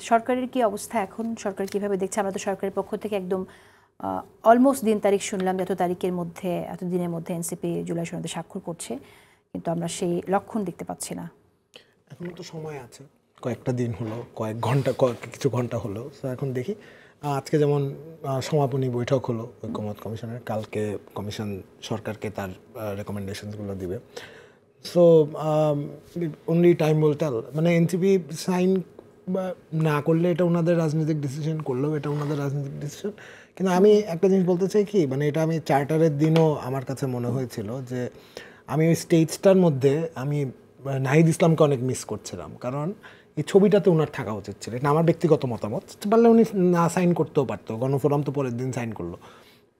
সরকারের কি অবস্থা এখন, সরকার কিভাবে দেখছে? আমরা তো সরকারের পক্ষ থেকে একদম অলমোস্ট দিন তারিখ শুনলাম, যত তারিখের মধ্যে এত দিনের মধ্যে এনসিপি জুলাই সনদে স্বাক্ষর করছে, কিন্তু আমরা সেই লক্ষণ দেখতে পাচ্ছি না। এখনো তো সময় আছে, কয়েকটা দিন হলো, কিছু ঘন্টা হলো। তো এখন দেখি, আজকে যেমন সমাপনী বৈঠক হলো ঐক্যমত কমিশনের, কালকে কমিশন সরকারকে তার রেকমেন্ডেশনসগুলো দিবে। So only time will tell. মানে এনসিপি সাইন না করলে এটা ওনাদের রাজনৈতিক ডিসিশন, করলেও এটা ওনাদের রাজনৈতিক ডিসিশন। কিন্তু আমি একটা জিনিস বলতে চাই কি, মানে এটা আমি চার্টারের দিনও আমার কাছে মনে হয়েছিল যে আমি ওই স্টেজটার মধ্যে আমি নাহিদ ইসলামকে অনেক মিস করছিলাম, কারণ এই ছবিটাতে ওনার থাকা উচিত ছিল। এটা আমার ব্যক্তিগত মতামত। পারলে উনি না সাইন করতেও পারতো, গণফোরাম তো পরের দিন সাইন করলো,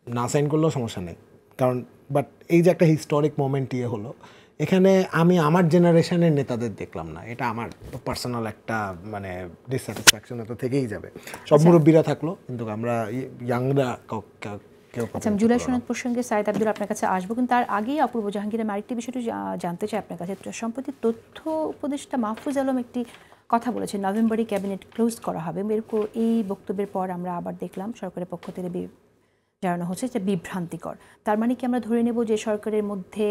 না সাইন করলেও সমস্যা নেই, কারণ বাট এই যে একটা হিস্টোরিক মোমেন্ট ইয়ে হলো, এখানে আমি আমার জেনারেশনের নেতাদের দেখলাম না। এটা আমার পার্সোনাল একটা মানে ডিসস্যাটিসফ্যাকশন তো থেকেই যাবে। সব মুরব্বীরা থাকলো, কিন্তু আমরা ইয়াংরা আচ্ছা, আমি জুলাই সনদ প্রসঙ্গে সাইদ আব্দুল আপনার কাছে আসবো, কিন্তু তার আগেই অপূর্ব জাহাঙ্গীর আমি আরেকটি বিষয়টি জানতে চাই আপনার কাছে। সম্প্রতি তথ্য উপদেষ্টা মাহফুজ আলম একটি কথা বলেছে, নভেম্বরে ক্যাবিনেট ক্লোজ করা হবে। এরপর এই বক্তব্যের পর আমরা আবার দেখলাম সরকারের পক্ষ থেকে জানানো হচ্ছে যে বিভ্রান্তিকর। তার মানে কি আমরা ধরে নেব যে সরকারের মধ্যে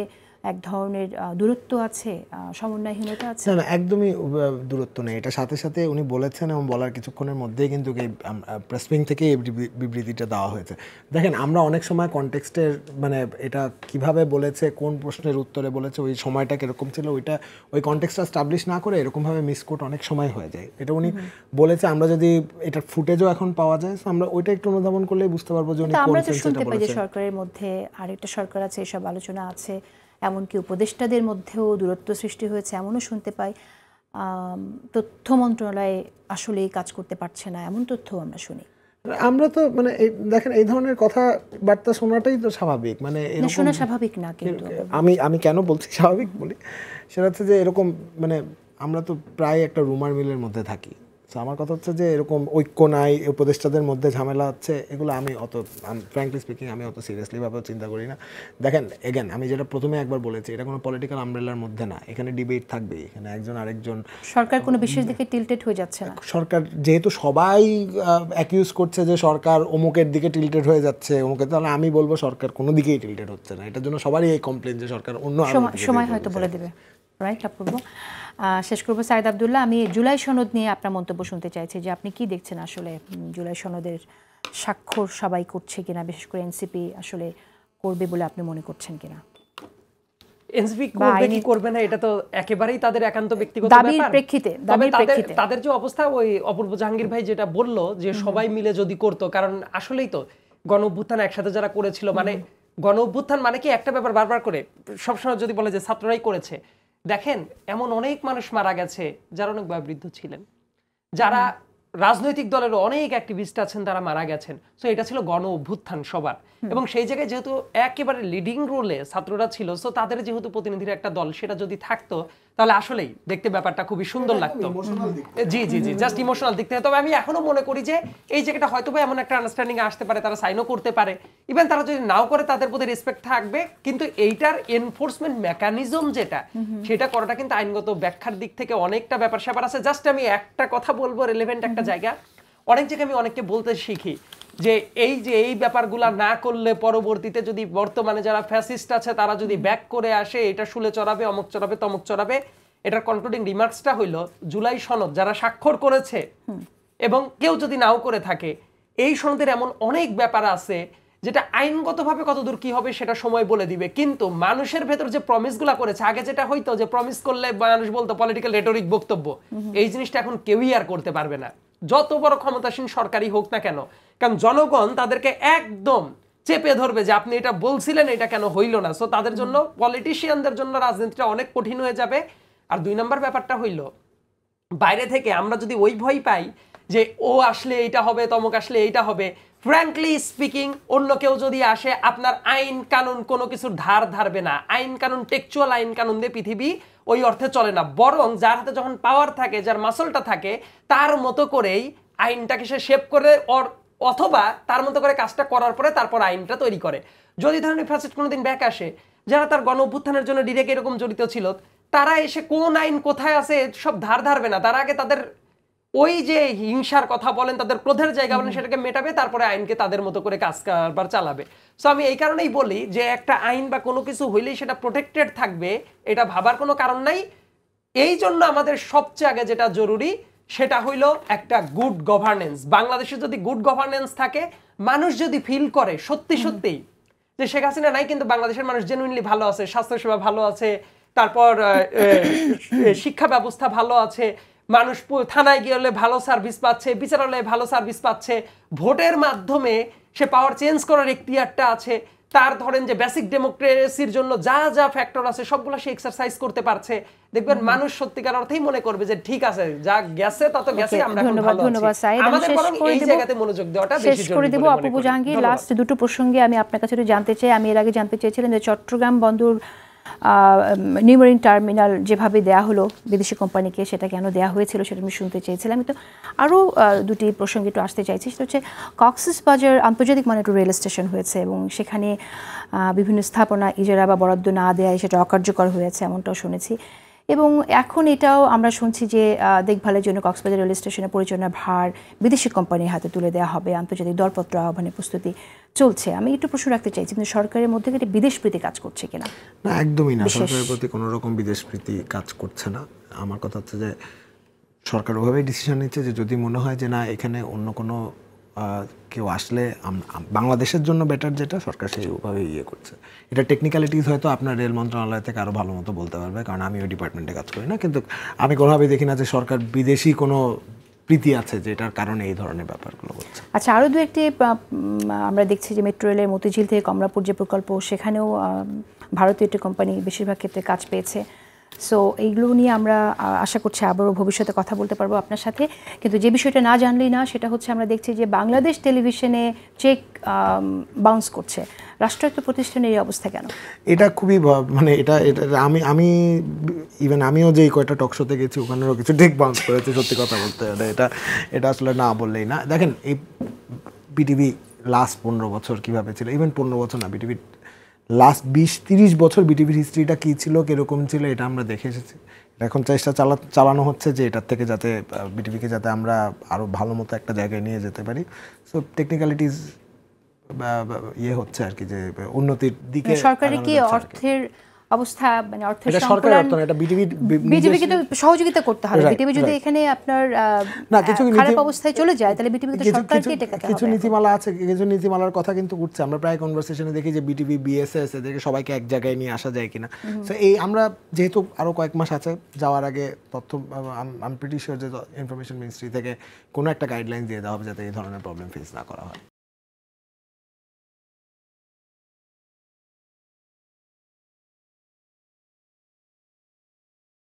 এক ধরনের দূরত্ব আছে, সমন্বয়হীনতা আছে? না, একদমই দূরত্ব নেই। এটা সাথে সাথে উনি বলেছেন, এবং বলার কিছুক্ষণের মধ্যেই কিন্তু প্রেস উইং থেকে এই বিবৃতিটা দেওয়া হয়েছে। দেখেন, আমরা অনেক সময় কনটেক্সটের মানে এটা কিভাবে বলেছে, কোন প্রশ্নের উত্তরে বলেছে, ওই সময়টা কীরকম ছিল, ওই কনটেক্সটটা স্টাবলিশ না করে এরকমভাবে মিসকোট অনেক সময় হয়ে যায়। এটা উনি বলেছে, আমরা যদি এটার ফুটেজও এখন পাওয়া যায়, আমরা ওইটা একটু অনুধাবন করলেই বুঝতে পারবো যে উনি কোন সেন্সে বলেছে। সরকারের মধ্যে আরেকটা সরকার আছে, এসব আলোচনা আছে, এমনকি উপদেষ্টাদের মধ্যেও দূরত্ব সৃষ্টি হয়েছে, এমনও শুনতে পাই। তথ্য মন্ত্রণালয় আসলেই কাজ করতে পারছে না, এমন তথ্যও আমরা শুনি। আমরা তো মানে দেখেন, এই ধরনের কথাবার্তা শোনাটাই তো স্বাভাবিক। মানে শোনা স্বাভাবিক না, কিন্তু আমি কেন বলছি স্বাভাবিক বলি, সেটা হচ্ছে যে এরকম মানে আমরা তো প্রায় একটা রুমার মিলের মধ্যে থাকি। তো আমার কথা হচ্ছে যে এরকম ঐক্য নাই, উপদেষ্টাদের মধ্যে ঝামেলা হচ্ছে, এগুলো আমি ফ্র্যাঙ্কলি স্পিকিং আমি অত সিরিয়াসলিভাবেও চিন্তা করি না। দেখেন, এগেন আমি যেটা প্রথমে একবার বলেছি, এটা কোনো পলিটিক্যাল আমব্রেলার মধ্যে না। এখানে ডিবেট থাকবেই, এখানে একজন আরেকজন। সরকার কোনো বিশেষ দিকে টিল্টেড হয়ে যাচ্ছে না। সরকার যেহেতু সবাই অ্যাকিউজ করছে যে সরকার অমুকের দিকে টিল্টেড হয়ে যাচ্ছে, অমুকের, তাহলে আমি বলবো সরকার কোনো দিকেই টিল্টেড হচ্ছে না। এটার জন্য সবারই এই কমপ্লেন যে সরকার অন্য সময় হয়তো বলে দেবে। রাইট, অপূর্ব। শেষ করবো সাইদ আব্দুল্লাহ, আমি জুলাই সনদ নিয়ে আপনার মন্তব্য শুনতে চাইছি যে আপনি কি দেখছেন আসলে জুলাই সনদের স্বাক্ষর সবাই করছে কিনা, বিশেষ করে এনসিপি আসলে করবে বলে আপনি মনে করছেন কিনা? এনসিপি করবে কি করবে না এটা তো একেবারেই তাদের একান্ত ব্যক্তিগত ব্যাপার। তাদের যে অবস্থা, ওই অপূর্ব জাহাঙ্গীর ভাই যেটা বললো যে সবাই মিলে যদি করতো, কারণ আসলেই তো গণ অভ্যুত্থান একসাথে যারা করেছিল, মানে গণ অভ্যুত্থান মানে কি একটা ব্যাপার বারবার করে সবসময় যদি বলে যে ছাত্ররাই করেছে, দেখেন এমন অনেক মানুষ মারা গেছে যারা অনেক বয়োবৃদ্ধ ছিলেন, যারা রাজনৈতিক দলের অনেক অ্যাক্টিভিস্ট আছেন, তারা মারা গেছেন। সো এটা ছিল গণ অভ্যুত্থান সবার, এবং সেই জায়গায় যেহেতু একেবারে লিডিং রোলে ছাত্ররা ছিল, সো তাদের যেহেতু প্রতিনিধির একটা দল, সেটা যদি থাকতো তাহলে আসলেই দেখতে ব্যাপারটা খুবই সুন্দর লাগতো। জি জি জি, জাস্ট ইমোশনাল দিক থেকে। তবে আমি এখনো মনে করি যে এই জায়গাটা হয়তো বা এমন একটা আন্ডারস্ট্যান্ডিং আসতে পারে, তারা সাইনও করতে পারে, ইভেন তারা যদি নাও করে তাদের প্রতি রেসপেক্ট থাকবে, কিন্তু এইটার এনফোর্সমেন্ট মেকানিজম যেটা, সেটা করাটা কিন্তু আইনগত ব্যাখ্যার দিক থেকে অনেকটা ব্যাপার স্যাপার আছে। জাস্ট আমি একটা কথা বলবো, রিলেভেন্ট একটা জায়গা, অনেক জায়গায় আমি অনেককে বলতে শিখি যে এই ব্যাপারগুলা না করলে পরবর্তীতে যদি বর্তমানে যারা ফ্যাসিস্ট আছে তারা যদি ব্যাক করে আসে, এটা শুলে চড়াবে, অমুক চড়াবে, তমুক চড়াবে। এটার কনক্লুডিং রিমার্কসটা হইল, জুলাই সনদ যারা স্বাক্ষর করেছে এবং কেউ যদি নাও করে থাকে, এই সনদের এমন অনেক ব্যাপার আছে যেটা আইনগতভাবে কতদূর কি হবে সেটা সময় বলে দিবে, কিন্তু মানুষের ভেতর যে প্রমিসগুলা করেছে, আগে যেটা হইতো যে প্রমিস করলে মানুষ বলতো পলিটিক্যাল রেটরিক বক্তব্য, এই জিনিসটা এখন কেউই আর করতে পারবে না, যত বড় ক্ষমতাসীন সরকারই হোক না কেন। কারণ জনগণ তাদেরকে একদম চেপে ধরবে যে আপনি এটা বলছিলেন, এটা কেন হইল না। সো তাদের জন্য, পলিটিশিয়ানদের জন্য রাজনীতিটা অনেক কঠিন হয়ে যাবে। আর 2 নম্বর ব্যাপারটা হইল, বাইরে থেকে আমরা যদি ওই ভয় পাই যে ও আসলে এইটা হবে, তমক আসলে এইটা হবে, ফ্র্যাঙ্কলি স্পিকিং অন্য কেউ যদি আসে, আপনার আইন কানুন কোনো কিছুর ধার ধারবে না। আইন কানুন, টেকচুয়াল আইন কানুন দিয়ে পৃথিবী ওই অর্থে চলে না, বরং যার হাতে যখন পাওয়ার থাকে, যার মাসলটা থাকে, তার মতো করেই আইনটাকে সে শেপ করে, অথবা তার মতো করে কাজটা করার পরে তারপর আইনটা তৈরি করে। যদি ধরনের ফ্যাসিস্ট কোনোদিন ব্যাক আসে, যারা তার গণ অভ্যুত্থানের জন্য ডিরেক্ট এরকম জড়িত ছিল, তারা এসে কোন আইন কোথায় আছে সব ধার ধারবে না, তারা আগে তাদের ওই যে হিংসার কথা বলেন, তাদের ক্রোধের জায়গা বলেন, সেটাকে মেটাবে, তারপরে আইনকে তাদের মতো করে কাজ কারবার চালাবে। সো আমি এই কারণেই বলি যে একটা আইন বা কোনো কিছু হইলেই সেটা প্রোটেক্টেড থাকবে, এটা ভাবার কোনো কারণ নাই। এই জন্য আমাদের সবচেয়ে আগে যেটা জরুরি সেটা হইলো একটা গুড গভর্নেন্স। বাংলাদেশে যদি গুড গভর্নেন্স থাকে, মানুষ যদি ফিল করে সত্যি সত্যি যে শেখ হাসিনা নাই কিন্তু বাংলাদেশের মানুষ জেনুইনলি ভালো আছে, স্বাস্থ্যসেবা ভালো আছে, তারপর শিক্ষা ব্যবস্থা ভালো আছে, মানুষ থানায় গেলে ভালো সার্ভিস পাচ্ছে, বিচারালয়ে ভালো সার্ভিস পাচ্ছে, ভোটের মাধ্যমে সে পাওয়ার চেঞ্জ করার এখতিয়ারটা আছে, তার ধরেন যে বেসিক ডেমোক্রেসির জন্য যা যা ফ্যাক্টর আছে সবগুলো সে এক্সারসাইজ করতে পারছে, দেখবেন মানুষ সত্যিকার অর্থেই মনে করবে যে ঠিক আছে, যা গেছে তা তো গেছে, আমরা এখন ভালো আছি। আমাদের বরং এই জায়গাতে মনোযোগ দেওয়াটা বেশি জরুরি। শেষ করে দেব আপু জাহাঙ্গীর, লাস্ট দুটো প্রসঙ্গে আমি আপনার কাছে জানতে চাই। আমি এর আগে জানতে চেয়েছিলাম যে চট্টগ্রাম বন্দর নিউ মেরিন টার্মিনাল যেভাবে দেয়া হলো বিদেশি কোম্পানিকে, সেটা কেন দেয়া হয়েছিল সেটা আমি শুনতে চেয়েছিলাম। আমি তো আরও দুটি প্রসঙ্গে একটু আসতে চাইছি। সেটা হচ্ছে কক্সবাজার আন্তর্জাতিক মানে একটু রেল স্টেশন হয়েছে এবং সেখানে বিভিন্ন স্থাপনা ইজারা বা বরাদ্দ না দেয় সেটা অকার্যকর হয়েছে, এমনটাও শুনেছি। এবং এখন এটাও আমরা শুনছি যে দেখভালের জন্য কক্সবাজার রেল স্টেশনের পরিচালনার ভার বিদেশি কোম্পানির হাতে তুলে দেওয়া হবে, আন্তর্জাতিক দরপত্র আহ্বানের প্রস্তুতি চলছে। আমি একটু প্রশ্ন রাখতে চাইছি, কিন্তু সরকারের মধ্যে কি বিদেশ প্রীতি কাজ করছে কিনা? না, একদমই না, সরকারের প্রতি কোনো রকম বিদেশ প্রীতি কাজ করছে না। আমার কথা হচ্ছে যে সরকার ওভাবেই ডিসিশন নিচ্ছে যে যদি মনে হয় যে না এখানে অন্য কোনো কেউ আসলে বাংলাদেশের জন্য বেটার, যেটা সরকার সেইভাবে ইয়ে করছে। এটা টেকনিক্যালিটিস হয়তো আপনার রেল মন্ত্রণালয় থেকে আরও ভালো মতো বলতে পারবে, কারণ আমি ওই ডিপার্টমেন্টে কাজ করি না। কিন্তু আমি কোনোভাবেই দেখি না যে সরকার বিদেশি কোনো প্রীতি আছে যেটার কারণে এই ধরনের ব্যাপারগুলো হচ্ছে। আচ্ছা, আরও দু একটি আমরা দেখছি যে মেট্রো রেলের মতিঝিল থেকে কমলাপুর যে প্রকল্প, সেখানেও ভারতীয় একটি কোম্পানি বেশিরভাগ ক্ষেত্রে কাজ পেয়েছে। সো এইগুলো নিয়ে আমরা আশা করছি আবারও ভবিষ্যতে কথা বলতে পারবো আপনার সাথে। কিন্তু যে বিষয়টা না জানলেই না, সেটা হচ্ছে আমরা দেখছি যে বাংলাদেশ টেলিভিশনে চেক বাউন্স করছে। রাষ্ট্রায়ত্ত প্রতিষ্ঠানের এই অবস্থা কেন? এটা খুবই মানে এটা আমি ইভেন আমিও যে কয়টা টক শোতে গেছি ওখানেও কিছু চেক বাউন্স করেছে, সত্যি কথা বলতে। এটা আসলে না বললেই না। দেখেন, এই বিটিভি লাস্ট 15 বছর কীভাবে ছিল, ইভেন 15 বছর না, বিটিভি লাস্ট 20-30 বছর বিটিভির হিস্ট্রিটা কী ছিল, কীরকম ছিল, এটা আমরা দেখে এসেছি। এখন চেষ্টা চালানো হচ্ছে যে এটার থেকে যাতে বিটিভিকে যাতে আমরা আরও ভালো মতো একটা জায়গায় নিয়ে যেতে পারি। সো টেকনিক্যালিটিস ইয়ে হচ্ছে আর কি, যে উন্নতির দিকে। সরকারের কি অর্থের অবস্থা, মানে অর্থের সরকারের অর্থ না, এটা বিটিভিকে তো সহযোগিতা করতে হবে। বিটিভি যদি এখানে আপনার খারাপ অবস্থায় চলে যায়, তাহলে বিটিভিকে তো সরকারকে টেকাতে হবে। কিছু নীতিমালা আছে, কিছু নীতিমালার কথা কিন্তু উঠছে। আমরা প্রায় কনভারসেশনে দেখি যে বিটিভি, বিএসএস, এদেরকে সবাইকে এক জায়গায় নিয়ে আসা যায় কিনা। সো এই আমরা যেহেতু আরও কয়েক মাস আছে যাওয়ার আগে, তথ্য আমি প্রিটি শিওর যে ইনফরমেশন মিনিস্ট্রি থেকে কোনো একটা গাইডলাইন দিয়ে দেওয়া হবে যাতে এই ধরনের প্রবলেম ফেস না করা হয়।